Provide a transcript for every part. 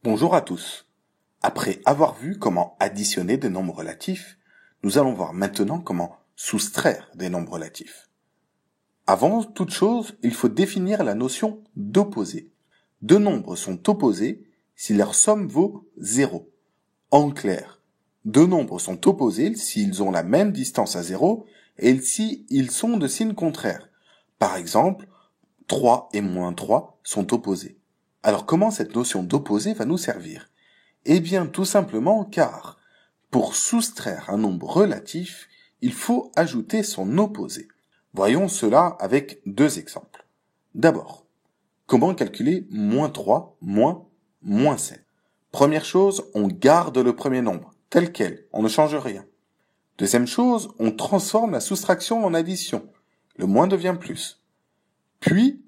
Bonjour à tous. Après avoir vu comment additionner des nombres relatifs, nous allons voir maintenant comment soustraire des nombres relatifs. Avant toute chose, il faut définir la notion d'opposé. Deux nombres sont opposés si leur somme vaut 0. En clair, deux nombres sont opposés s'ils ont la même distance à 0 et s'ils sont de signe contraire. Par exemple, 3 et moins 3 sont opposés. Alors comment cette notion d'opposé va nous servir? Eh bien tout simplement car pour soustraire un nombre relatif, il faut ajouter son opposé. Voyons cela avec deux exemples. D'abord, comment calculer moins 3 moins moins 7? Première chose, on garde le premier nombre, tel quel, on ne change rien. Deuxième chose, on transforme la soustraction en addition. Le moins devient plus. Puis,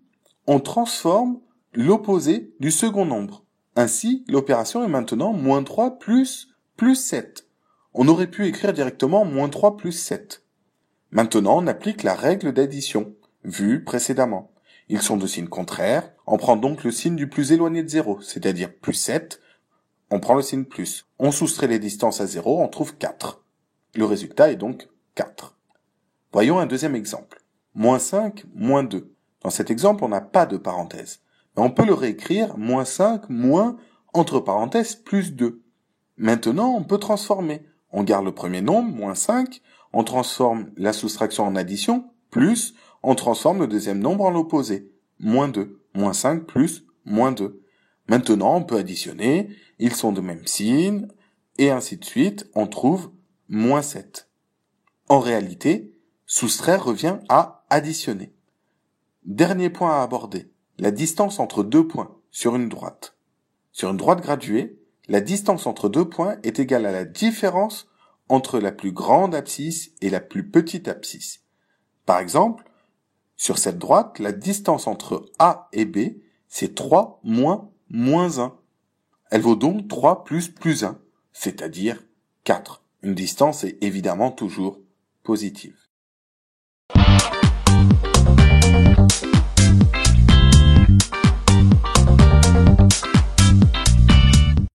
on transforme l'opposé du second nombre. Ainsi, l'opération est maintenant moins 3 plus 7. On aurait pu écrire directement moins 3 plus 7. Maintenant, on applique la règle d'addition, vue précédemment. Ils sont de signe contraire, on prend donc le signe du plus éloigné de 0, c'est-à-dire plus 7, on prend le signe plus. On soustrait les distances à 0, on trouve 4. Le résultat est donc 4. Voyons un deuxième exemple. Moins 5, moins 2. Dans cet exemple, on n'a pas de parenthèse. Mais on peut le réécrire moins 5 moins, entre parenthèses, plus 2. Maintenant, on peut transformer. On garde le premier nombre, moins 5, on transforme la soustraction en addition, plus, on transforme le deuxième nombre en l'opposé, moins 2, moins 5 plus, moins 2. Maintenant, on peut additionner, ils sont de même signe, et ainsi de suite, on trouve moins 7. En réalité, soustraire revient à additionner. Dernier point à aborder, la distance entre deux points sur une droite. Sur une droite graduée, la distance entre deux points est égale à la différence entre la plus grande abscisse et la plus petite abscisse. Par exemple, sur cette droite, la distance entre A et B, c'est 3 moins moins 1. Elle vaut donc 3 plus 1, c'est-à-dire 4. Une distance est évidemment toujours positive.